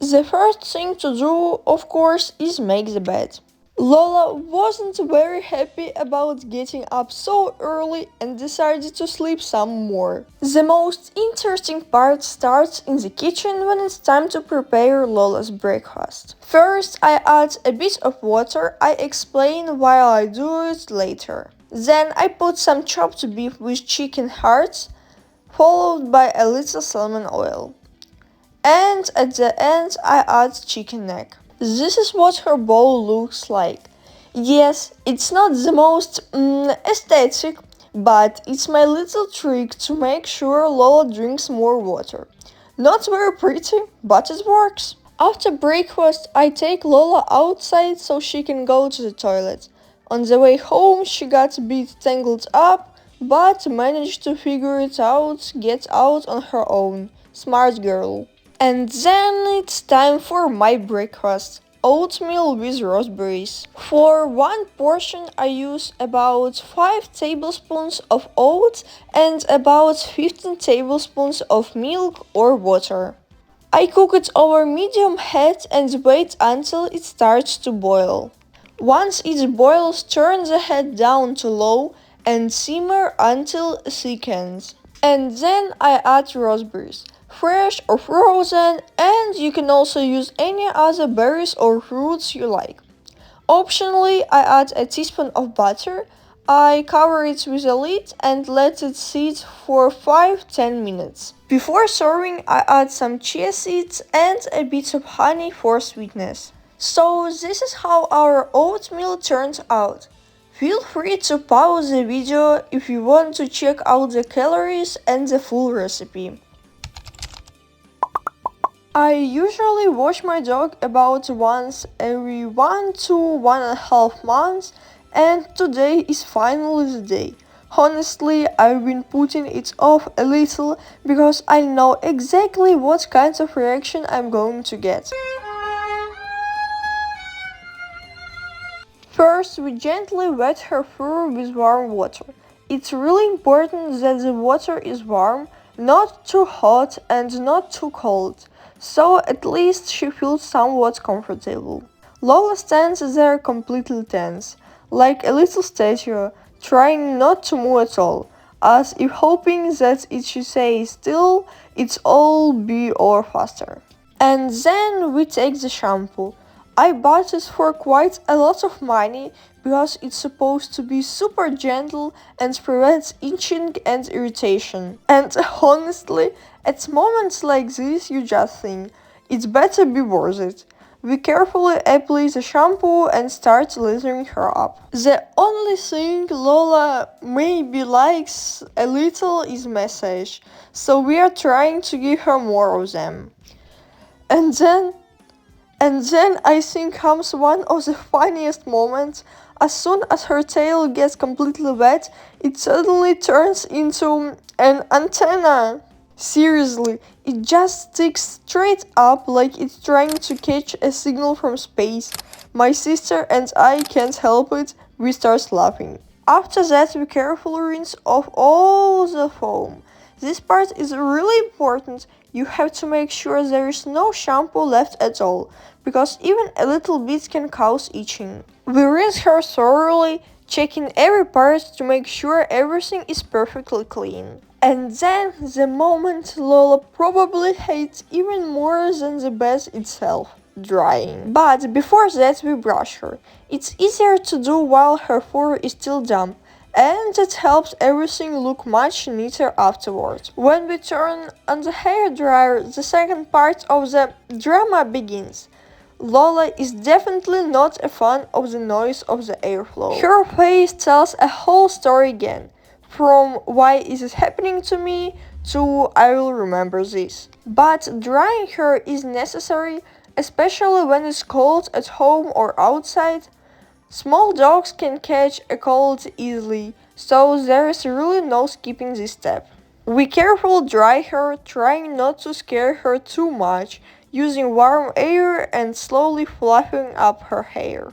The first thing to do, of course, is make the bed. Lola wasn't very happy about getting up so early and decided to sleep some more. The most interesting part starts in the kitchen when it's time to prepare Lola's breakfast. First, I add a bit of water. I explain why I do it later. Then I put some chopped beef with chicken hearts, followed by a little salmon oil. And at the end, I add chicken neck. This is what her bowl looks like. Yes, it's not the most aesthetic, but it's my little trick to make sure Lola drinks more water. Not very pretty, but it works. After breakfast, I take Lola outside so she can go to the toilet. On the way home, she got a bit tangled up, but managed to figure it out, get out on her own. Smart girl. And then it's time for my breakfast. Oatmeal with raspberries. For one portion I use about 5 tablespoons of oats and about 15 tablespoons of milk or water. I cook it over medium heat and wait until it starts to boil. Once it boils, turn the heat down to low and simmer until it thickens. And then I add raspberries, fresh or frozen, and you can also use any other berries or fruits you like. Optionally, I add a teaspoon of butter. I cover it with a lid and let it sit for 5-10 minutes. Before serving, I add some chia seeds and a bit of honey for sweetness. So this is how our oatmeal turns out. Feel free to pause the video if you want to check out the calories and the full recipe. I usually wash my dog about once every 1 to 1.5 months, and today is finally the day. Honestly, I've been putting it off a little because I know exactly what kind of reaction I'm going to get. First, we gently wet her fur with warm water. It's really important that the water is warm, not too hot and not too cold, so at least she feels somewhat comfortable. Lola stands there completely tense, like a little statue, trying not to move at all, as if hoping that if she stays still, it's all be over faster. And then we take the shampoo. I bought it for quite a lot of money because it's supposed to be super gentle and prevents itching and irritation. And honestly, at moments like this you just think, it's better be worth it. We carefully apply the shampoo and start lathering her up. The only thing Lola maybe likes a little is massage, so we are trying to give her more of them. And then I think comes one of the funniest moments. As soon as her tail gets completely wet, it suddenly turns into an antenna. Seriously, it just sticks straight up like it's trying to catch a signal from space. My sister and I can't help it, we start laughing. After that, we carefully rinse off all the foam. This part is really important. You have to make sure there is no shampoo left at all, because even a little bit can cause itching. We rinse her thoroughly, checking every part to make sure everything is perfectly clean. And then the moment Lola probably hates even more than the bath itself, drying. But before that we brush her. It's easier to do while her fur is still damp, and it helps everything look much neater afterwards. When we turn on the hairdryer, the second part of the drama begins. Lola is definitely not a fan of the noise of the airflow. Her face tells a whole story again, from why is it happening to me to I will remember this. But drying her is necessary, especially when it's cold at home or outside. Small dogs can catch a cold easily, so there is really no skipping this step. We carefully dry her, trying not to scare her too much, using warm air and slowly fluffing up her hair.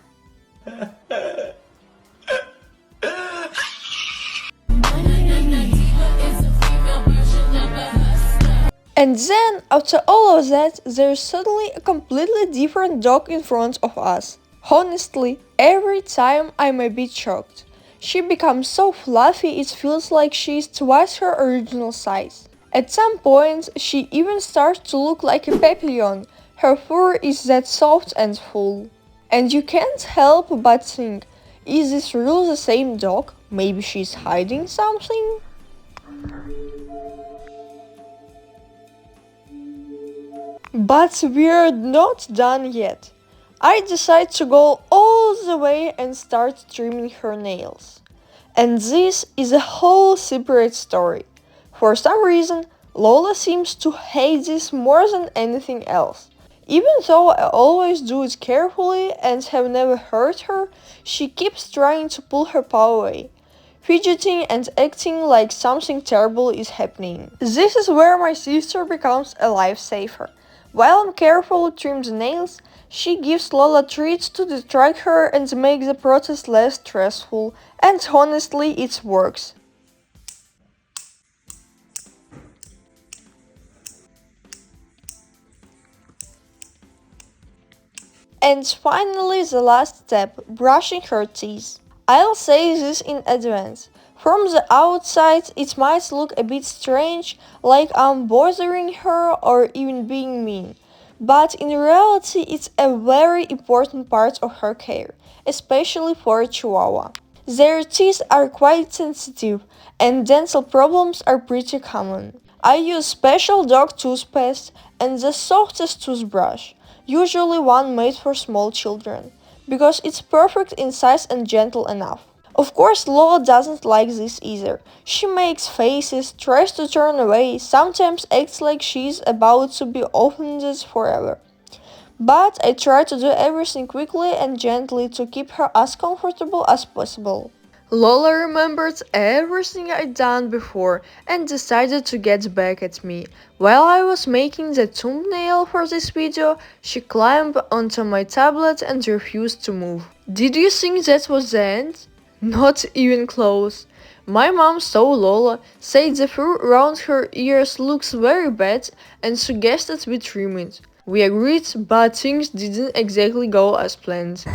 And then, after all of that, there's suddenly a completely different dog in front of us. Honestly, every time I'm a bit shocked. She becomes so fluffy it feels like she's twice her original size. At some point, she even starts to look like a papillon. Her fur is that soft and full. And you can't help but think, is this really the same dog? Maybe she's hiding something? But we're not done yet. I decide to go all the way and start trimming her nails. And this is a whole separate story. For some reason, Lola seems to hate this more than anything else. Even though I always do it carefully and have never hurt her, she keeps trying to pull her paw away, fidgeting and acting like something terrible is happening. This is where my sister becomes a lifesaver. While I'm careful to trim the nails, she gives Lola treats to distract her and make the process less stressful, and honestly, it works. And finally, the last step, brushing her teeth. I'll say this in advance. From the outside, it might look a bit strange, like I'm bothering her or even being mean. But in reality, it's a very important part of her care, especially for a Chihuahua. Their teeth are quite sensitive, and dental problems are pretty common. I use special dog toothpaste and the softest toothbrush, usually one made for small children, because it's perfect in size and gentle enough. Of course, Lola doesn't like this either. She makes faces, tries to turn away, sometimes acts like she's about to be offended forever. But I try to do everything quickly and gently to keep her as comfortable as possible. Lola remembered everything I'd done before and decided to get back at me. While I was making the thumbnail for this video, she climbed onto my tablet and refused to move. Did you think that was the end? Not even close. My mom saw Lola, said the fur around her ears looks very bad and suggested we trim it. We agreed, but things didn't exactly go as planned.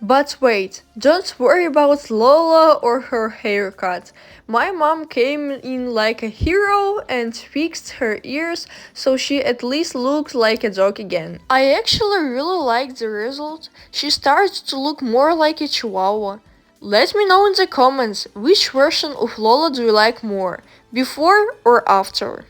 But wait, don't worry about Lola or her haircut. My mom came in like a hero and fixed her ears so she at least looked like a dog again. I actually really like the result. She starts to look more like a Chihuahua. Let me know in the comments which version of Lola do you like more, before or after.